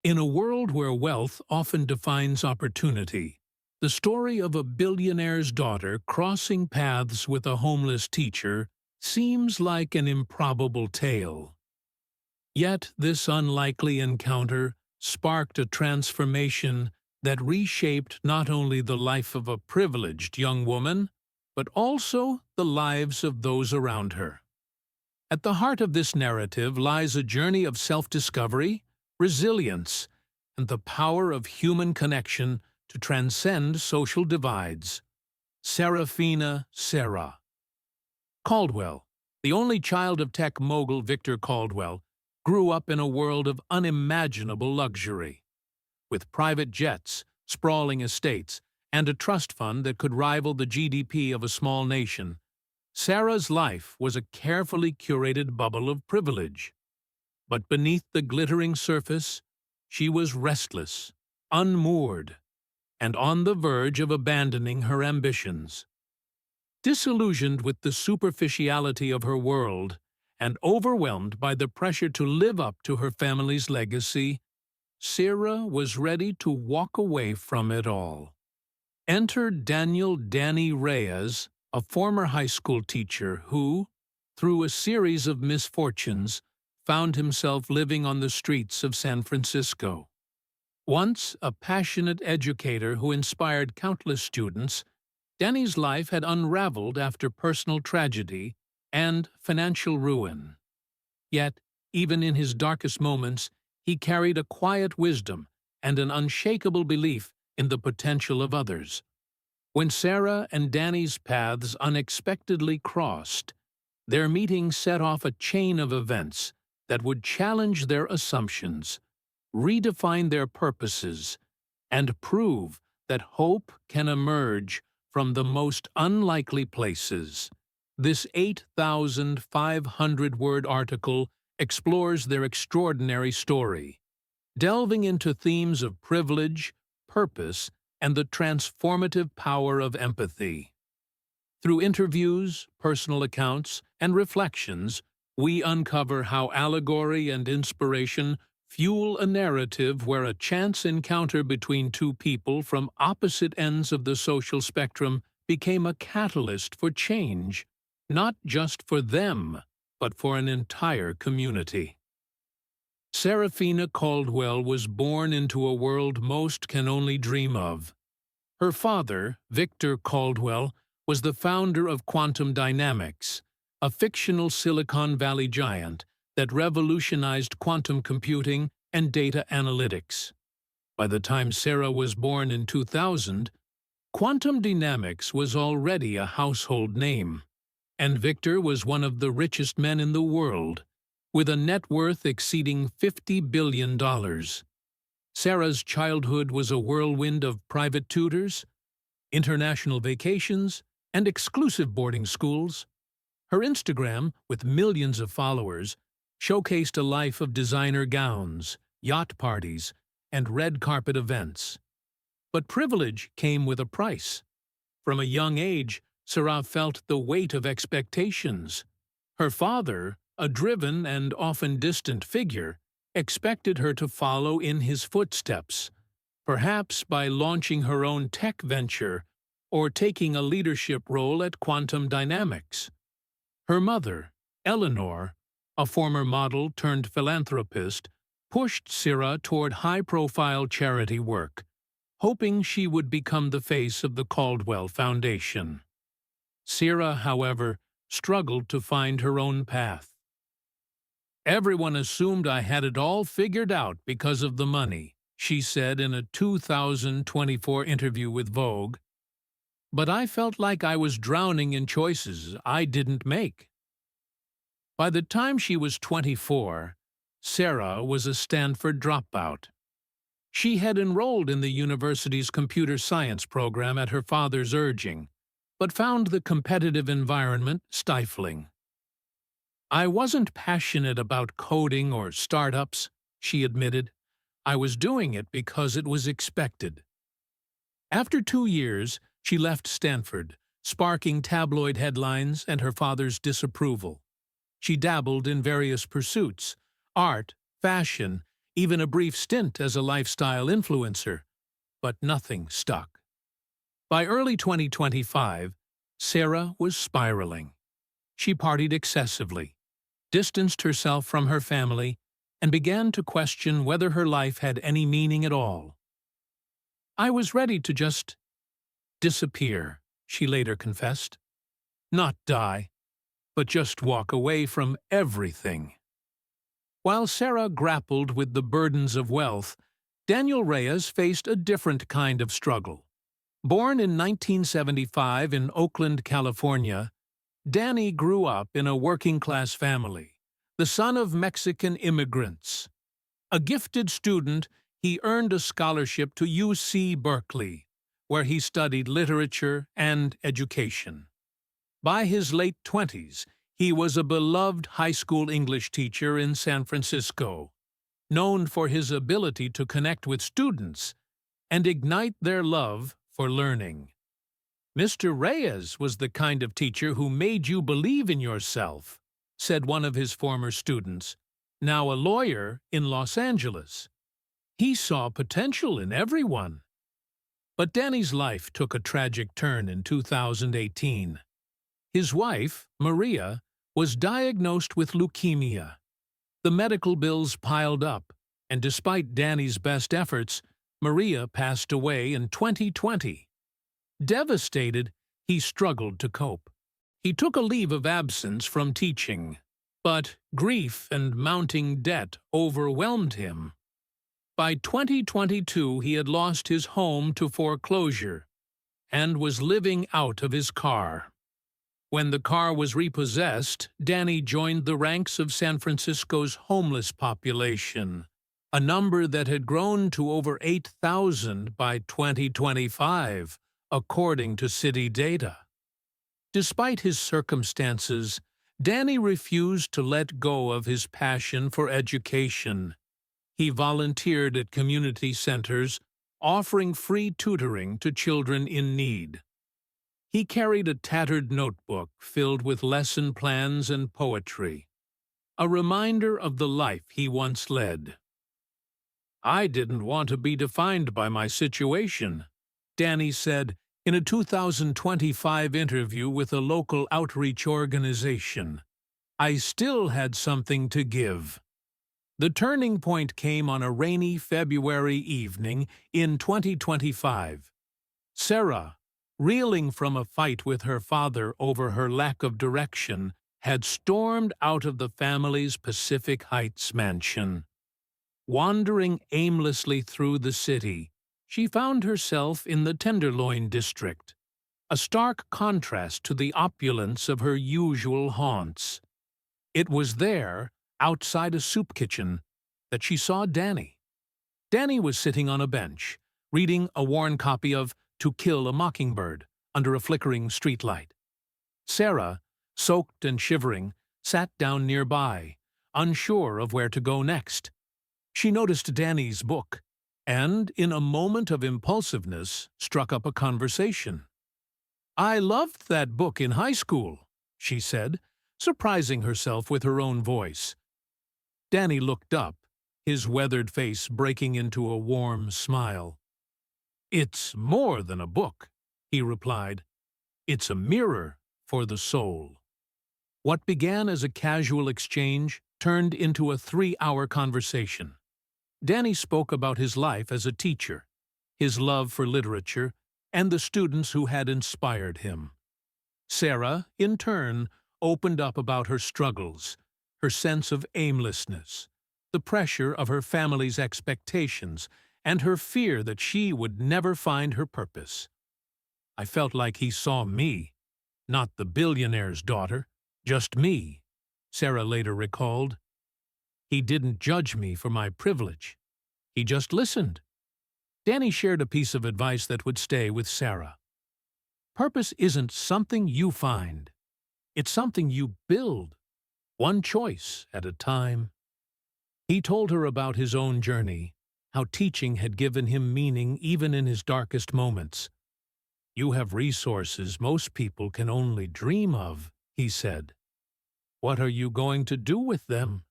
In a world where wealth often defines opportunity, the story of a billionaire's daughter crossing paths with a homeless teacher seems like an improbable tale. Yet this unlikely encounter sparked a transformation that reshaped not only the life of a privileged young woman, but also the lives of those around her. At the heart of this narrative lies a journey of self-discovery, resilience, and the power of human connection to transcend social divides. Serafina Serra Caldwell, the only child of tech mogul Victor Caldwell, grew up in a world of unimaginable luxury. With private jets, sprawling estates, and a trust fund that could rival the GDP of a small nation, Sarah's life was a carefully curated bubble of privilege. But beneath the glittering surface, she was restless, unmoored, and on the verge of abandoning her ambitions. Disillusioned with the superficiality of her world and overwhelmed by the pressure to live up to her family's legacy, Sarah was ready to walk away from it all. Enter Daniel "Danny" Reyes, a former high school teacher who, through a series of misfortunes, found himself living on the streets of San Francisco. Once a passionate educator who inspired countless students, Danny's life had unraveled after personal tragedy and financial ruin. Yet, even in his darkest moments, he carried a quiet wisdom and an unshakable belief in the potential of others. When Sarah and Danny's paths unexpectedly crossed, their meeting set off a chain of events that would challenge their assumptions, redefine their purposes, and prove that hope can emerge from the most unlikely places. This 8,500-word article explores their extraordinary story, delving into themes of privilege, purpose, and the transformative power of empathy. Through interviews, personal accounts, and reflections, we uncover how allegory and inspiration fuel a narrative where a chance encounter between two people from opposite ends of the social spectrum became a catalyst for change, not just for them, but for an entire community. Serafina Caldwell was born into a world most can only dream of. Her father, Victor Caldwell, was the founder of quantum dynamics, a fictional Silicon Valley giant that revolutionized quantum computing and data analytics. By the time Sarah was born in 2000, quantum dynamics was already a household name, and Victor was one of the richest men in the world, with a net worth exceeding $50 billion. Sarah's childhood was a whirlwind of private tutors, international vacations, and exclusive boarding schools. Her Instagram, with millions of followers, showcased a life of designer gowns, yacht parties, and red carpet events. But privilege came with a price. From a young age, Sarah felt the weight of expectations. Her father, a driven and often distant figure, expected her to follow in his footsteps, perhaps by launching her own tech venture or taking a leadership role at Quantum Dynamics. Her mother, Eleanor, a former model turned philanthropist, pushed Sarah toward high-profile charity work, hoping she would become the face of the Caldwell Foundation. Sarah, however, struggled to find her own path. "Everyone assumed I had it all figured out because of the money," she said in a 2024 interview with Vogue. "But I felt like I was drowning in choices I didn't make." By the time she was 24, Sarah was a Stanford dropout. She had enrolled in the university's computer science program at her father's urging, but found the competitive environment stifling. "I wasn't passionate about coding or startups," she admitted. "I was doing it because it was expected." After 2 years, she left Stanford, sparking tabloid headlines and her father's disapproval. She dabbled in various pursuits: art, fashion, even a brief stint as a lifestyle influencer, but nothing stuck. By early 2025, Sarah was spiraling. She partied excessively, distanced herself from her family, and began to question whether her life had any meaning at all. "I was ready to just disappear," she later confessed. "Not die, but just walk away from everything." While Sarah grappled with the burdens of wealth, Daniel Reyes faced a different kind of struggle. Born in 1975 in Oakland, California, Danny grew up in a working-class family, the son of Mexican immigrants. A gifted student, he earned a scholarship to UC Berkeley, where he studied literature and education. By his late 20s, he was a beloved high school English teacher in San Francisco, known for his ability to connect with students and ignite their love for learning. "Mr. Reyes was the kind of teacher who made you believe in yourself," said one of his former students, now a lawyer in Los Angeles. "He saw potential in everyone." But Danny's life took a tragic turn in 2018. His wife, Maria, was diagnosed with leukemia. The medical bills piled up, and despite Danny's best efforts, Maria passed away in 2020. Devastated, he struggled to cope. He took a leave of absence from teaching, but grief and mounting debt overwhelmed him. By 2022, he had lost his home to foreclosure and was living out of his car. When the car was repossessed, Danny joined the ranks of San Francisco's homeless population, a number that had grown to over 8,000 by 2025, according to city data. Despite his circumstances, Danny refused to let go of his passion for education. He volunteered at community centers, offering free tutoring to children in need. He carried a tattered notebook filled with lesson plans and poetry, a reminder of the life he once led. "I didn't want to be defined by my situation," Danny said in a 2025 interview with a local outreach organization. "I still had something to give." The turning point came on a rainy February evening in 2025. Sarah, reeling from a fight with her father over her lack of direction, had stormed out of the family's Pacific Heights mansion. Wandering aimlessly through the city, she found herself in the Tenderloin district, a stark contrast to the opulence of her usual haunts. It was there, outside a soup kitchen, that she saw Danny. Danny was sitting on a bench, reading a worn copy of To Kill a Mockingbird under a flickering streetlight. Sarah, soaked and shivering, sat down nearby, unsure of where to go next. She noticed Danny's book, and, in a moment of impulsiveness, struck up a conversation. "I loved that book in high school," she said, surprising herself with her own voice. Danny looked up, his weathered face breaking into a warm smile. "It's more than a book," he replied. "It's a mirror for the soul." What began as a casual exchange turned into a 3-hour conversation. Danny spoke about his life as a teacher, his love for literature, and the students who had inspired him. Sarah, in turn, opened up about her struggles, her sense of aimlessness, the pressure of her family's expectations, and her fear that she would never find her purpose. "I felt like he saw me, not the billionaire's daughter, just me," Sarah later recalled. "He didn't judge me for my privilege. He just listened." Danny shared a piece of advice that would stay with Sarah. "Purpose isn't something you find. It's something you build, one choice at a time." He told her about his own journey, how teaching had given him meaning even in his darkest moments. "You have resources most people can only dream of," he said. "What are you going to do with them?"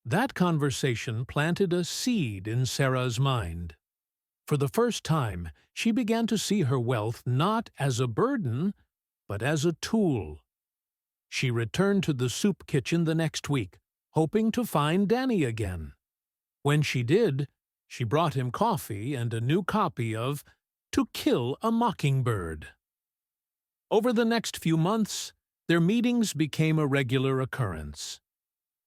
That conversation planted a seed in Sarah's mind. For the first time, she began to see her wealth not as a burden, but as a tool. She returned to the soup kitchen the next week, hoping to find Danny again. When she did, she brought him coffee and a new copy of To Kill a Mockingbird. Over the next few months, their meetings became a regular occurrence.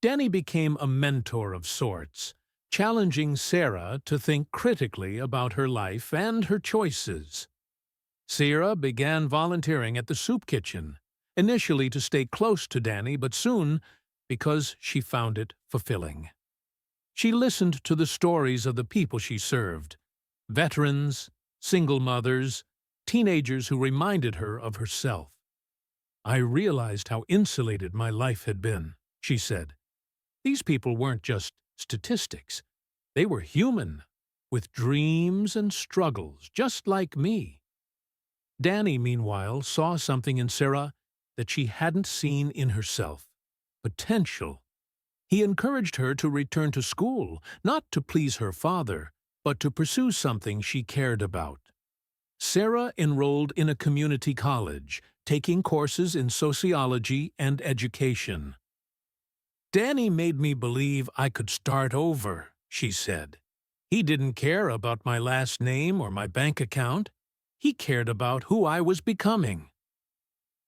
Danny became a mentor of sorts, challenging Sarah to think critically about her life and her choices. Sarah began volunteering at the soup kitchen, initially to stay close to Danny, but soon because she found it fulfilling. She listened to the stories of the people she served, veterans, single mothers, teenagers who reminded her of herself. "I realized how insulated my life had been," she said. "These people weren't just statistics. They were human, with dreams and struggles, just like me." Danny, meanwhile, saw something in Sarah that she hadn't seen in herself: potential. He encouraged her to return to school, not to please her father, but to pursue something she cared about. Sarah enrolled in a community college, taking courses in sociology and education. "Danny made me believe I could start over," she said. "He didn't care about my last name or my bank account. He cared about who I was becoming."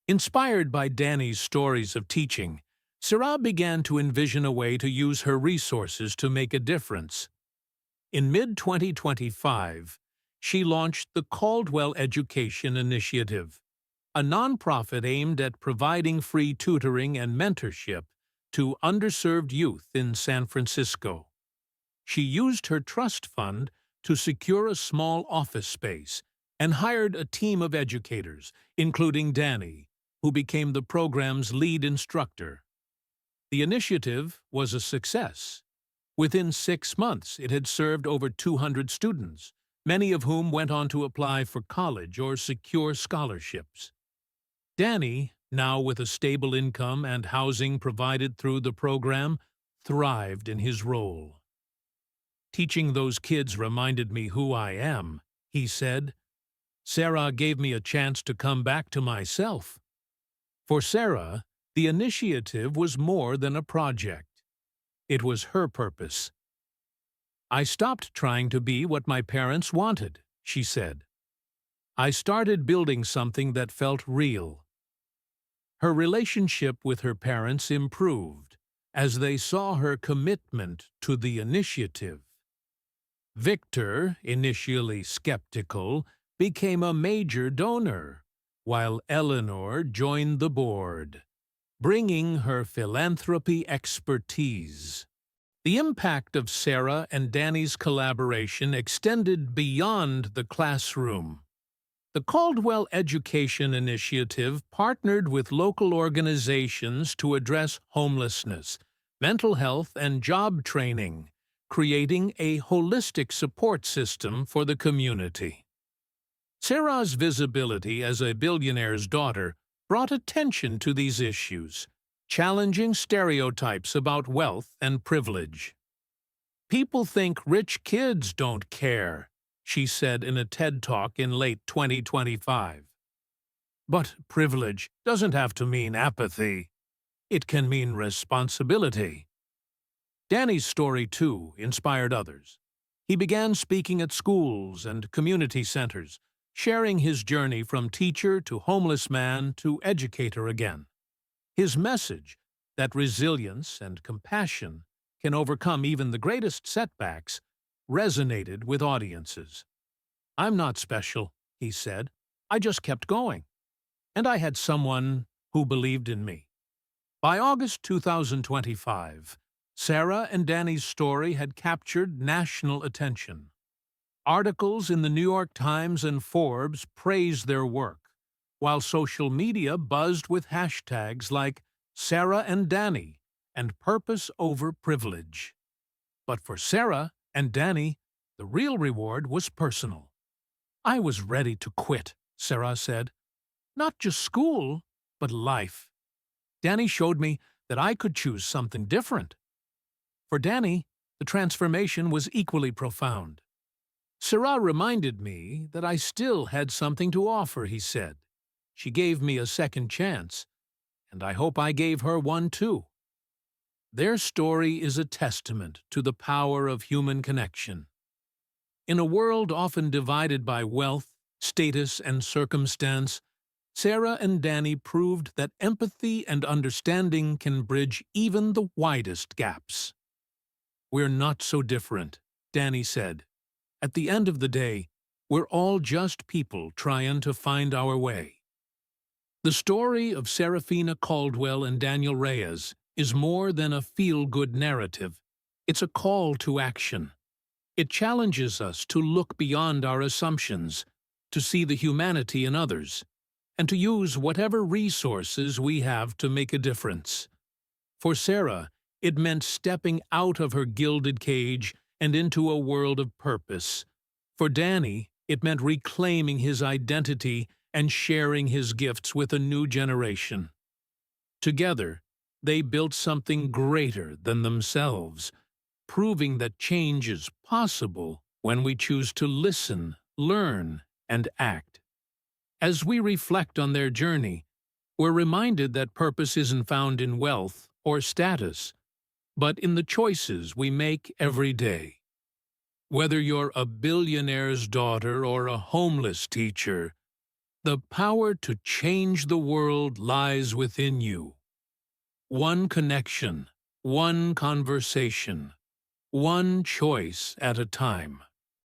Inspired by Danny's stories of teaching, Sarah began to envision a way to use her resources to make a difference. In mid-2025, she launched the Caldwell Education Initiative, a nonprofit aimed at providing free tutoring and mentorship to underserved youth in San Francisco. She used her trust fund to secure a small office space and hired a team of educators, including Danny, who became the program's lead instructor. The initiative was a success. Within 6 months, it had served over 200 students, many of whom went on to apply for college or secure scholarships. Danny, now with a stable income and housing provided through the program, thrived in his role. "Teaching those kids reminded me who I am," he said. "Sarah gave me a chance to come back to myself." For Sarah, the initiative was more than a project. It was her purpose. "I stopped trying to be what my parents wanted," she said. "I started building something that felt real." Her relationship with her parents improved as they saw her commitment to the initiative. Victor, initially skeptical, became a major donor, while Eleanor joined the board, bringing her philanthropy expertise. The impact of Sarah and Danny's collaboration extended beyond the classroom. The Caldwell Education Initiative partnered with local organizations to address homelessness, mental health, and job training, creating a holistic support system for the community. Sarah's visibility as a billionaire's daughter brought attention to these issues, challenging stereotypes about wealth and privilege. "People think rich kids don't care," she said in a TED Talk in late 2025. "But privilege doesn't have to mean apathy. It can mean responsibility." Danny's story, too, inspired others. He began speaking at schools and community centers, sharing his journey from teacher to homeless man to educator again. His message, that resilience and compassion can overcome even the greatest setbacks, resonated with audiences. "I'm not special," he said. "I just kept going. And I had someone who believed in me." By August 2025, Sarah and Danny's story had captured national attention. Articles in the New York Times and Forbes praised their work, while social media buzzed with hashtags like Sarah and Danny and purpose over privilege. But for Sarah and Danny, the real reward was personal. "I was ready to quit," Sarah said. "Not just school, but life. Danny showed me that I could choose something different." For Danny, the transformation was equally profound. Sarah reminded me that I still had something to offer, he said. She gave me a second chance, and I hope I gave her one too. Their story is a testament to the power of human connection. In a world often divided by wealth, status, and circumstance, Sarah and Danny proved that empathy and understanding can bridge even the widest gaps. "We're not so different," Danny said. "At the end of the day, we're all just people trying to find our way." The story of Serafina Caldwell and Daniel Reyes is more than a feel-good narrative. It's a call to action. It challenges us to look beyond our assumptions, to see the humanity in others, and to use whatever resources we have to make a difference. For Sarah, it meant stepping out of her gilded cage and into a world of purpose. For Danny, it meant reclaiming his identity and sharing his gifts with a new generation. Together, they built something greater than themselves, proving that change is possible when we choose to listen, learn, and act. As we reflect on their journey, we're reminded that purpose isn't found in wealth or status, but in the choices we make every day. Whether you're a billionaire's daughter or a homeless teacher, the power to change the world lies within you. One connection, one conversation, one choice at a time.